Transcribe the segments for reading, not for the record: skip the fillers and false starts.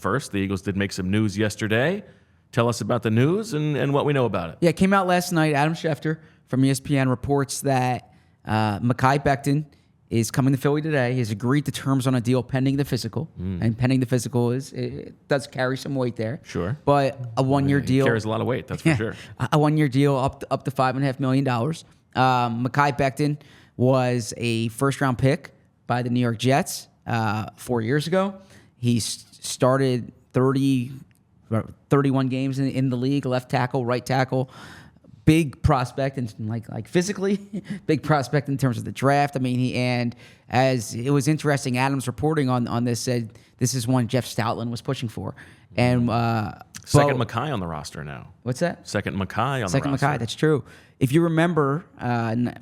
first. The Eagles did make some news yesterday. Tell us about the news and what we know about it. Yeah, it came out last night. Adam Schefter from ESPN reports that Mekhi Becton is coming to Philly today. He has agreed to terms on a deal pending the physical. And pending the physical it does carry some weight there. Sure. But a one-year deal. Carries a lot of weight, that's for sure. A one-year deal up to $5.5 million. Mekhi Becton was a first-round pick by the New York Jets 4 years ago. He started 31 games in the league, left tackle, right tackle. Big prospect and like physically, big prospect in terms of the draft. I mean, and as it was interesting, Adams reporting on this said this is one Jeff Stoutland was pushing for. And second Mekhi on the roster now. What's that? Second Mekhi on the roster. Second Mekhi, that's true. If you remember,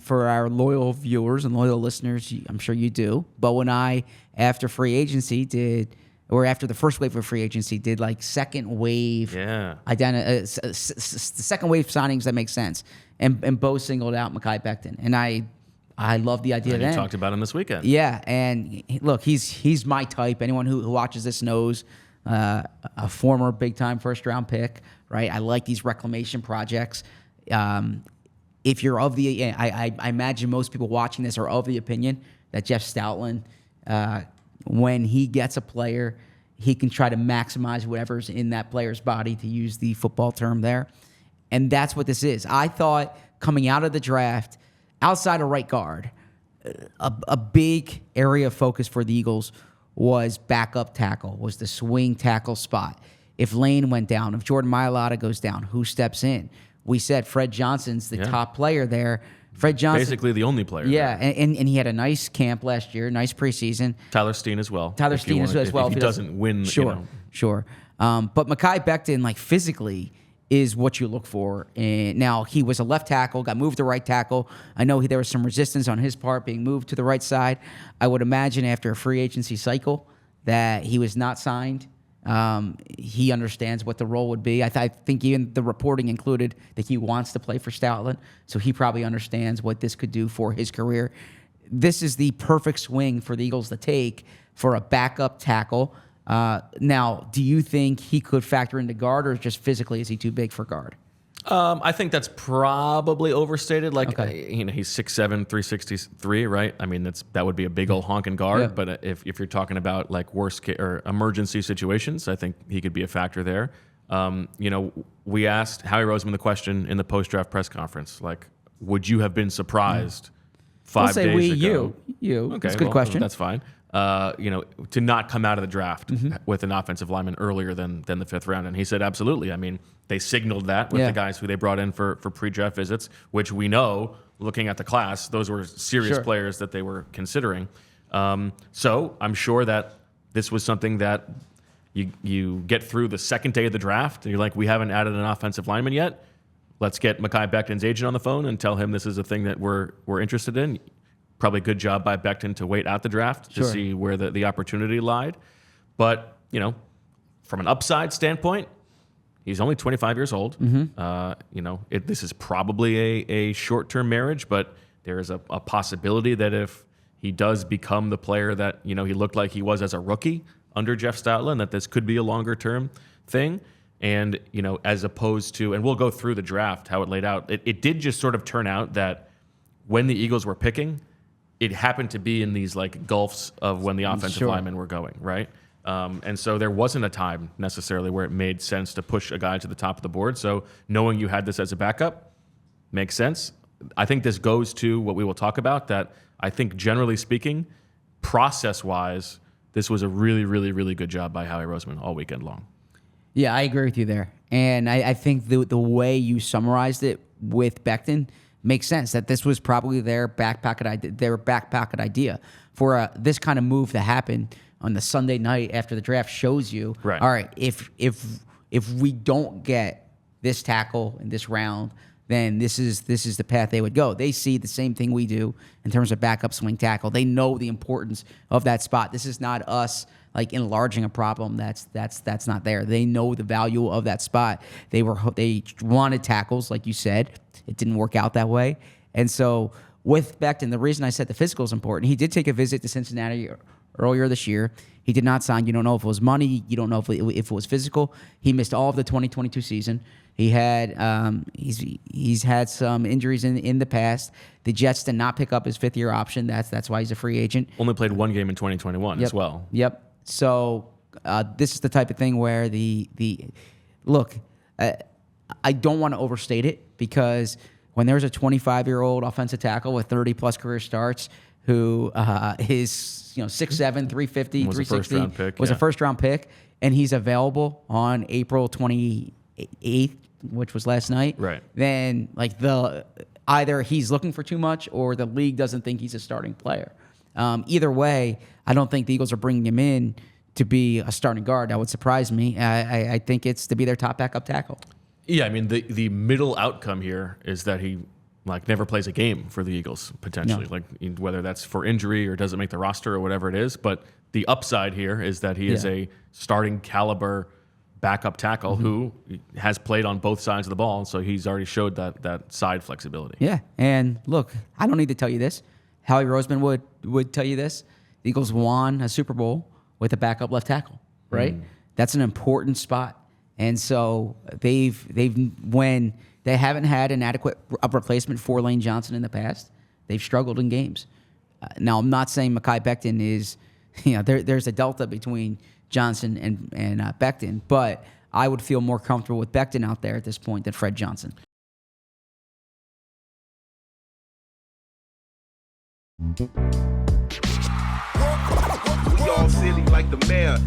for our loyal viewers and loyal listeners, I'm sure you do. But when after free agency after the first wave of free agency, did like second wave, the second wave signings that make sense. And Bo singled out Mekhi Becton, and I love the idea. And you talked about him this weekend. Yeah, and look, he's my type. Anyone who watches this knows a former big time first round pick, right? I like these reclamation projects. If you're of the, I imagine most people watching this are of the opinion that Jeff Stoutland, when he gets a player, he can try to maximize whatever's in that player's body, to use the football term there. And that's what this is. I thought coming out of the draft, outside of right guard, a big area of focus for the Eagles was backup tackle, was the swing tackle spot. If Lane went down, if Jordan Mailata goes down, who steps in? We said Fred Johnson's the top player there. Fred Johnson, basically the only player. Yeah, and he had a nice camp last year, nice preseason. Tyler Steen as well. Tyler Steen as well. If he doesn't win, sure. But Mekhi Becton, like physically, is what you look for. And now he was a left tackle, got moved to right tackle. I know there was some resistance on his part being moved to the right side. I would imagine after a free agency cycle that he was not signed. He understands what the role would be. I think even the reporting included that he wants to play for Stoutland, so he probably understands what this could do for his career. This is the perfect swing for the Eagles to take for a backup tackle. Now, do you think he could factor into guard, or just physically is he too big for guard? I think that's probably overstated. Like, he's 6'7", 363, right? I mean, that would be a big old honking guard. Yeah. But if you're talking about like worst case or emergency situations, I think he could be a factor there. We asked Howie Roseman the question in the post-draft press conference, like, would you have been surprised 5 days ago? You. Okay, that's a good question. That's fine. To not come out of the draft with an offensive lineman earlier than the fifth round. And he said, absolutely. I mean, they signaled that with the guys who they brought in for pre-draft visits, which we know, looking at the class, those were serious players that they were considering. So I'm sure that this was something that you get through the second day of the draft, and you're like, we haven't added an offensive lineman yet. Let's get Mekhi Becton's agent on the phone and tell him this is a thing that we're interested in. Probably a good job by Becton to wait out the draft to see where the opportunity lied. But, from an upside standpoint, he's only 25 years old. This is probably a short-term marriage, but there is a possibility that if he does become the player that, he looked like he was as a rookie under Jeff Stoutland, that this could be a longer-term thing. And, as opposed to, and we'll go through the draft, how it laid out, it did just sort of turn out that when the Eagles were picking, it happened to be in these like gulfs of when the offensive linemen were going, right? And so there wasn't a time necessarily where it made sense to push a guy to the top of the board. So knowing you had this as a backup makes sense. I think this goes to what we will talk about, that I think generally speaking, process-wise, this was a really, really, really good job by Howie Roseman all weekend long. Yeah, I agree with you there. And I think the way you summarized it with Becton makes sense, that this was probably their back pocket idea for this kind of move to happen on the Sunday night after the draft. Shows you, all right, if we don't get this tackle in this round, then this is the path they would go. They see the same thing we do in terms of backup swing tackle. They know the importance of that spot. This is not us like enlarging a problem that's not there. They know the value of that spot. They wanted tackles, like you said. It didn't work out that way. And so with Becton, the reason I said the physical is important, he did take a visit to Cincinnati earlier this year. He did not sign. You don't know if it was money. You don't know if it was physical. He missed all of the 2022 season. He had he's had some injuries in the past. The Jets did not pick up his 5th-year option. That's why he's a free agent. Only played 1 game in 2021 as well. Yep. So this is the type of thing where look. I don't want to overstate it, because when there's a 25-year-old offensive tackle with 30-plus career starts who is 6'7", 350, was 360, was a first-round pick, and he's available on April 28th, which was last night, right? Then either he's looking for too much, or the league doesn't think he's a starting player. Either way, I don't think the Eagles are bringing him in to be a starting guard. That would surprise me. I think it's to be their top backup tackle. Yeah, I mean, the middle outcome here is that he never plays a game for the Eagles, potentially. No. Whether that's for injury or doesn't make the roster or whatever it is. But the upside here is that he is a starting caliber backup tackle who has played on both sides of the ball, so he's already showed that side flexibility. Yeah, and look, I don't need to tell you this. Howie Roseman would tell you this. The Eagles won a Super Bowl with a backup left tackle, right? That's an important spot. And so when they haven't had an adequate replacement for Lane Johnson in the past, they've struggled in games. Now, I'm not saying Mekhi Becton is, there's a delta between Johnson and Becton, but I would feel more comfortable with Becton out there at this point than Fred Johnson. We all silly like the mayor.